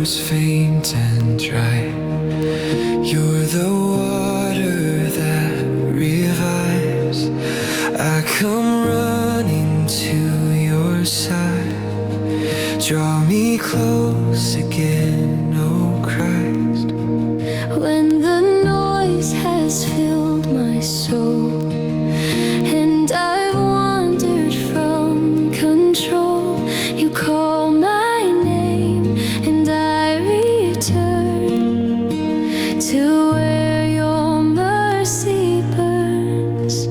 becomes faint and dry. You're the water that revives. I come running to your side. Draw me close again, oh Christ. When the noise has filled my soul and I've wandered from control, you call my name and I return to where your mercy burns.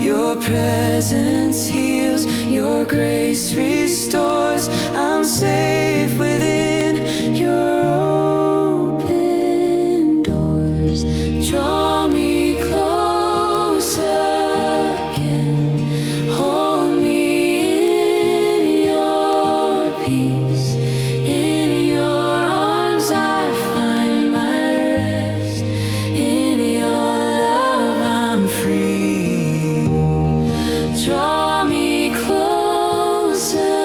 Your presence heals, your grace restores. I'm safe within your open doors. Draw me close again. Hold me in your peace. In your arms I find my rest. In your love I'm free. Draw me close again.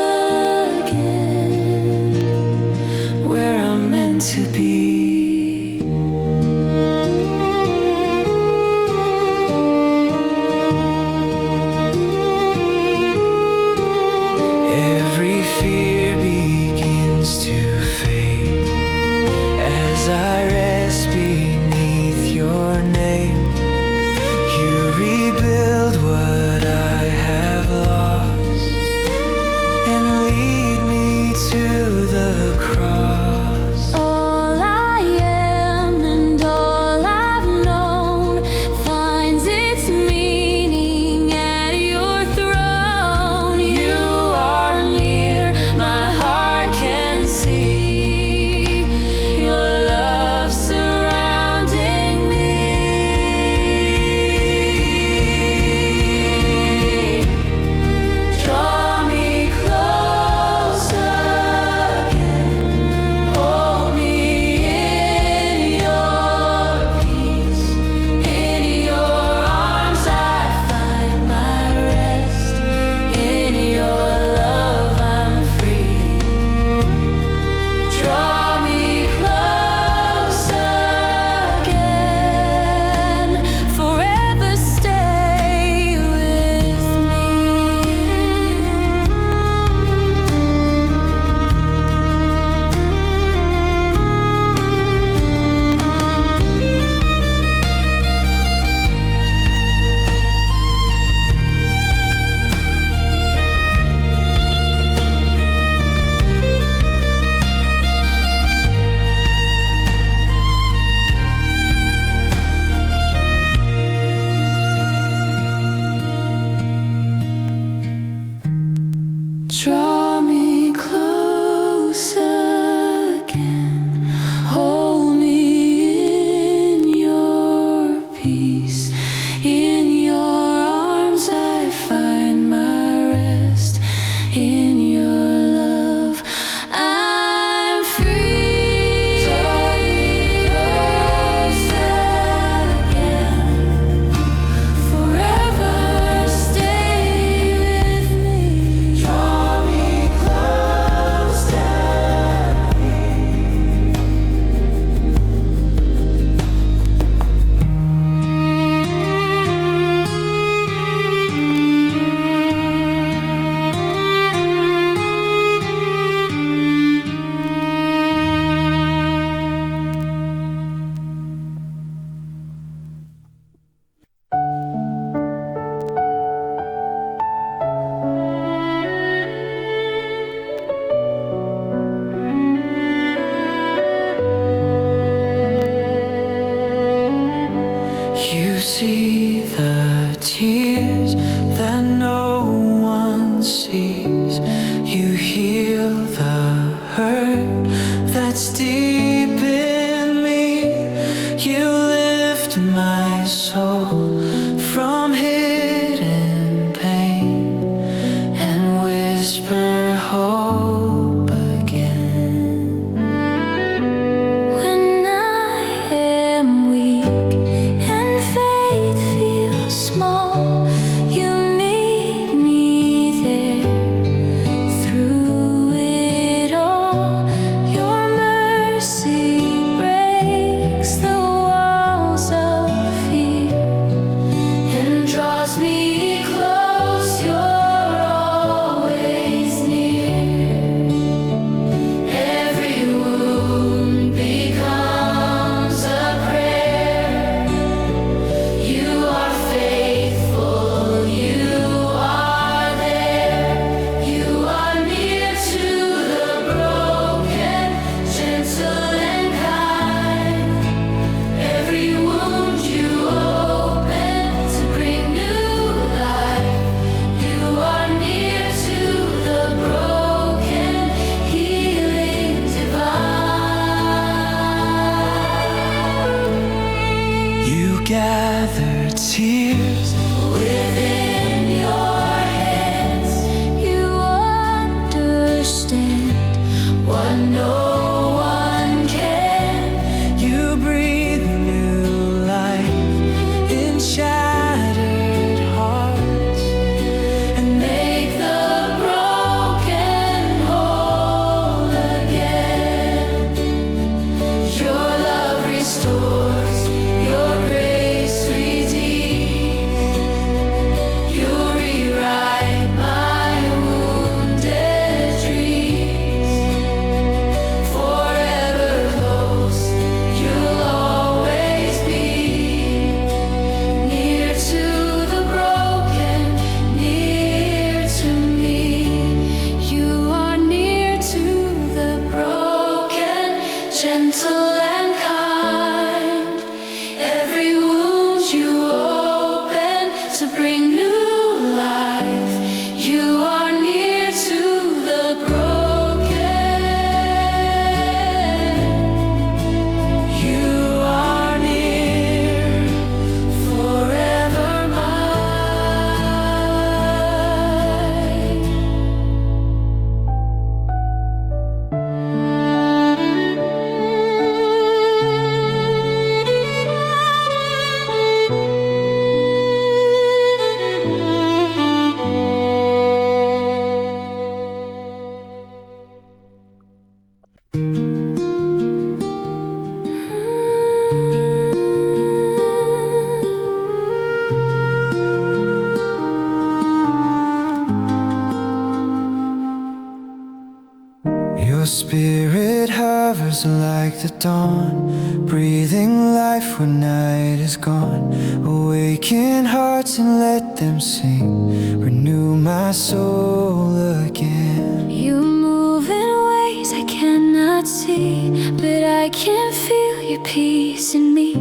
spirit hovers like the dawn, breathing life when night is gone. Awaken hearts and let them sing, renew my soul again. You move in ways I cannot see, but I can feel your peace in me.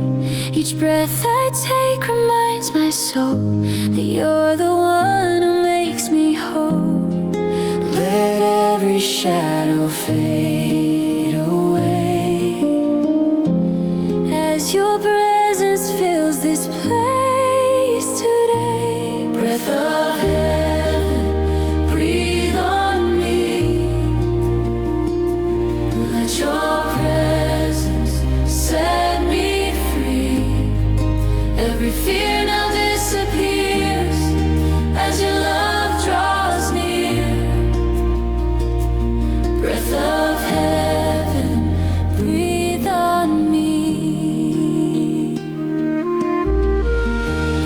Each breath I take reminds my soul that you're the one who makes me whole. Let every shadow fade away as your presence fills this place today. Breath of heaven, breathe on me. Let your presence set me free. Every fear now disappears as your love draws near. Breath of heaven, breathe on me.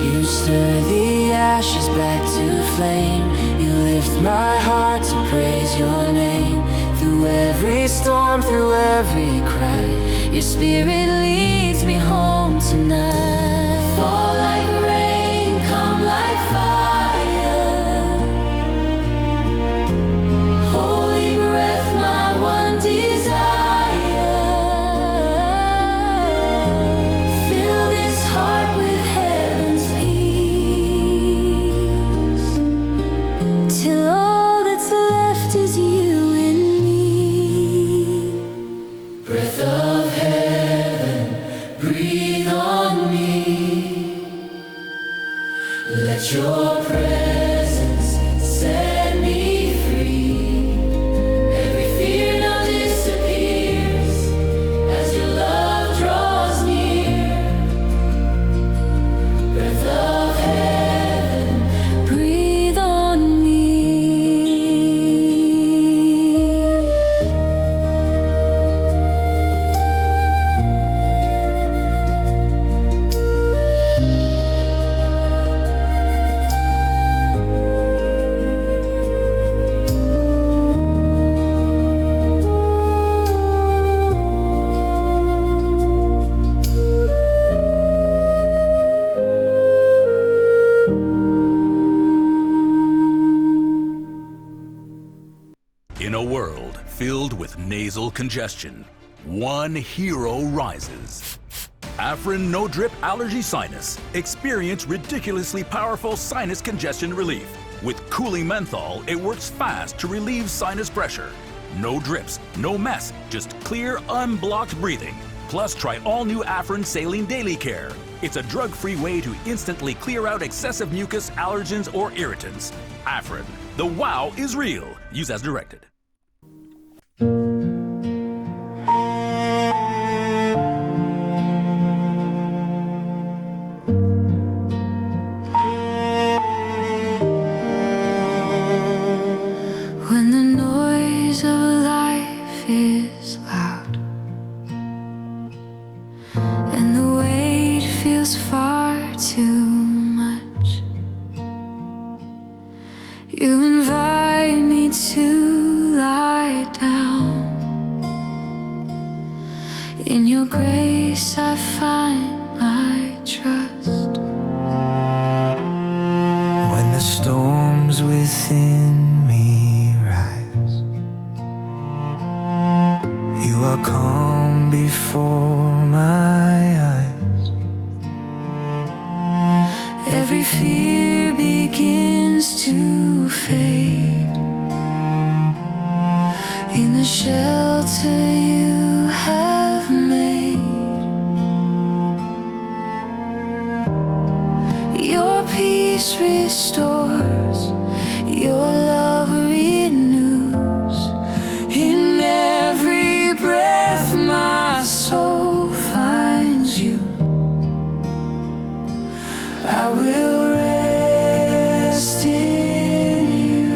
You stir the ashes back to flame. You lift my heart to praise your name. Through every storm, through every cry, your spirit leads me home tonight. Fall like rain, come like fire. Holy breath, my one desire. Fill this heart with heaven's peace, till all that's left is you and me. Breath of heaven, breathe on me. Let your presence set me free. Every fear now disappears as your love draws near. Breath of heaven, breathe on me. In a world filled with nasal congestion, one hero rises. Afrin No Drip Allergy Sinus. Experience ridiculously powerful sinus congestion relief. With cooling menthol, it works fast to relieve sinus pressure. No drips, no mess, just clear, unblocked breathing. Plus, try all new Afrin Saline Daily Care. It's a drug-free way to instantly clear out excessive mucus, allergens, or irritants. Afrin, the wow is real. Use as directed. When the noise of life is loud and the weight feels far too much, you invite me to lie down. In your grace I find my trust. When the storms within me rise, you are calm before my eyes. Every fear begins to fade in the shelter you have made. Your peace restores, your love renews. In every breath my soul finds you. I will rest in you.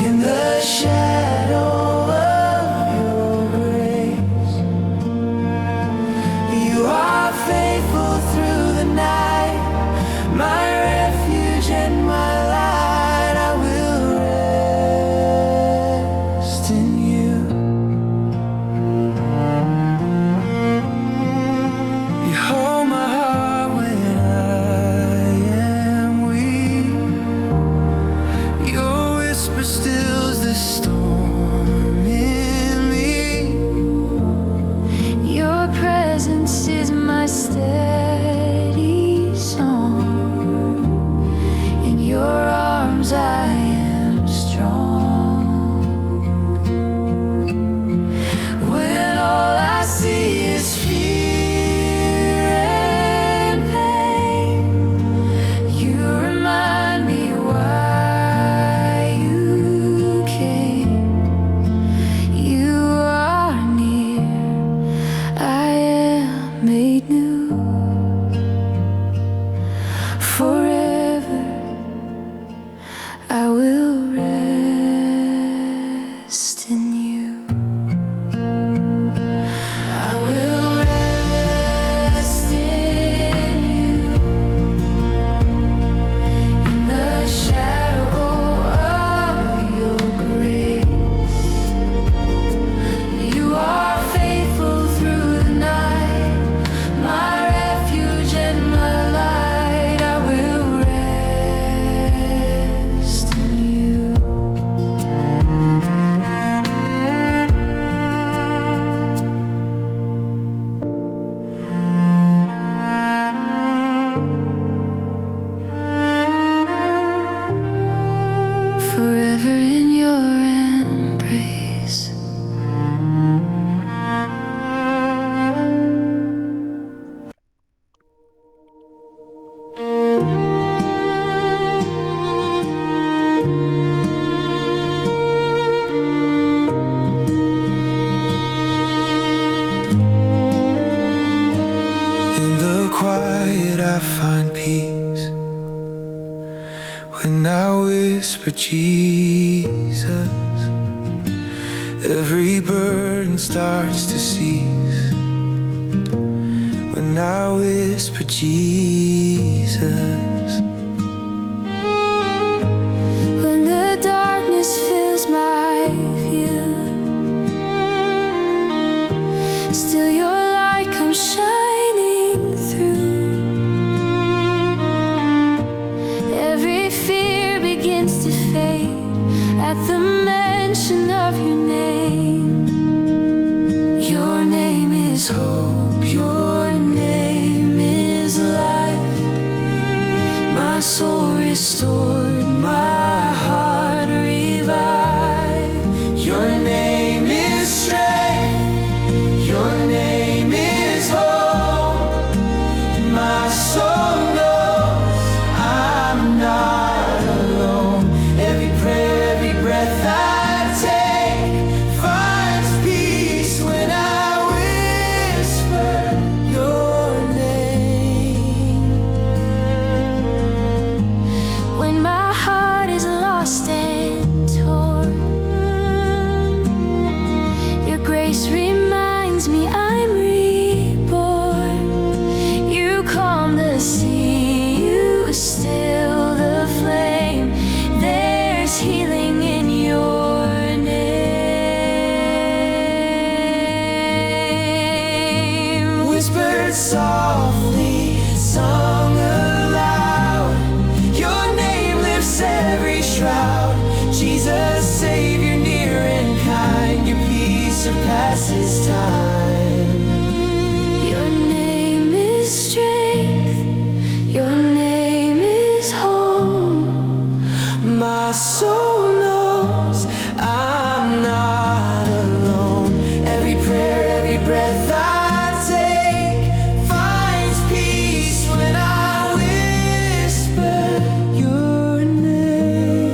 In the shadow I will rest in you. I will rest in you, in the shadow of your grace. You are faithful through the night, my refuge and my light. I will rest in you. Forever in your embrace. In the quiet I find peace. When I whisper Jesus, every burden starts to cease. When I whisper Jesus, When the darkness fills my view, still your light comes shining through. Every fear begins to fade at the mention of your name. Your name is hope, your name is life. My soul restored, my heart revived. your name is strength, your name is hope. My soul knows I'm not alone. Every prayer, every breath I take finds peace when I whisper your name. When my heart is lost and torn, your grace reminds me I'm reborn. You calm the sea, you still the flame. There's healing in your name. Whispered softly, sung aloud, your name lifts every shroud. Jesus, Savior, near and kind, your peace surpasses time. Your name is strength, your name is hope. My soul knows I'm not alone. Every prayer, every breath I take finds peace when I whisper your name.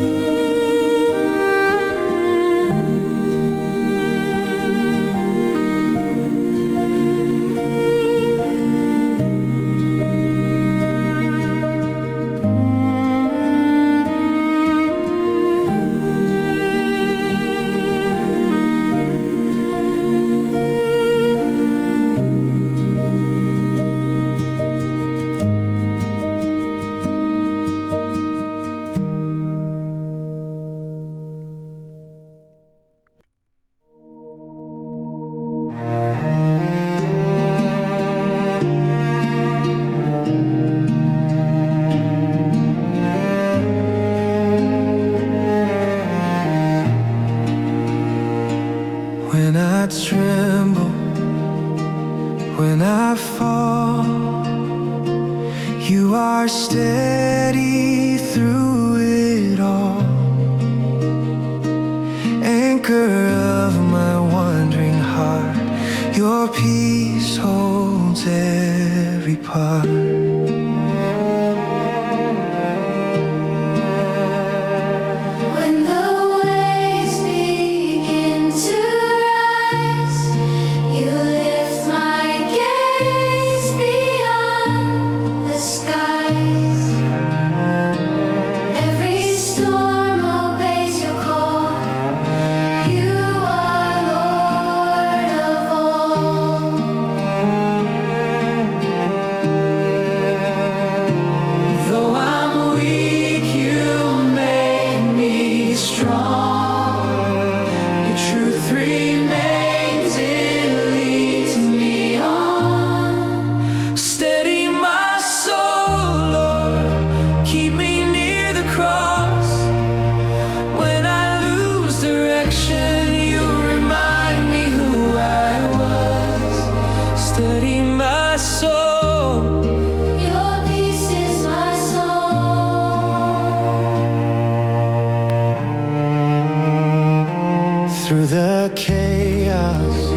through the chaos,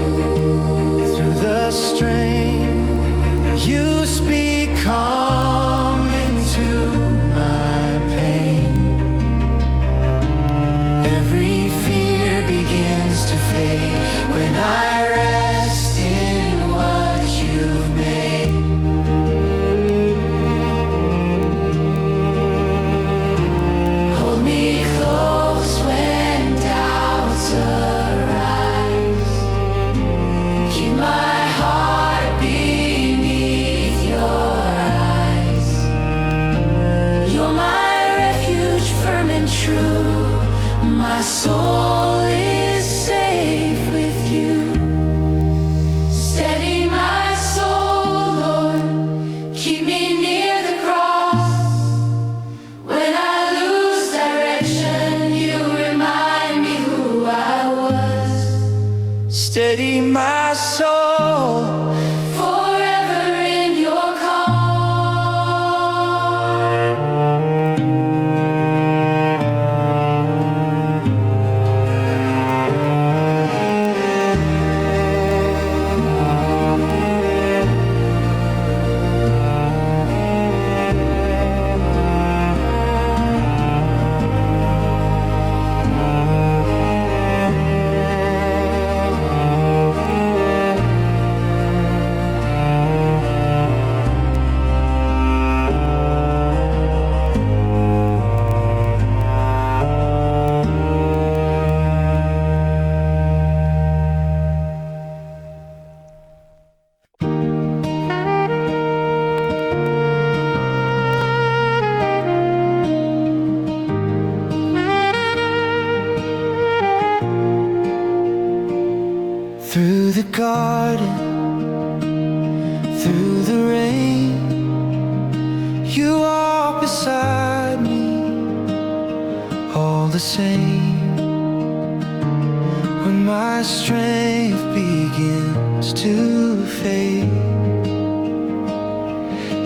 through the strain. You speak calm into my pain. Every fear begins to fade when I rest in what you've made. Hold me close when doubts arise. Keep my heart beneath your eyes. You're my refuge, firm and true. My soul is safe with you. Steady my soul, Lord. Keep me near the cross. When I lose direction, you remind me who I was. Steady my soul. Forever in your through the garden, through the rain. You are beside me, all the same. When my strength begins to fade,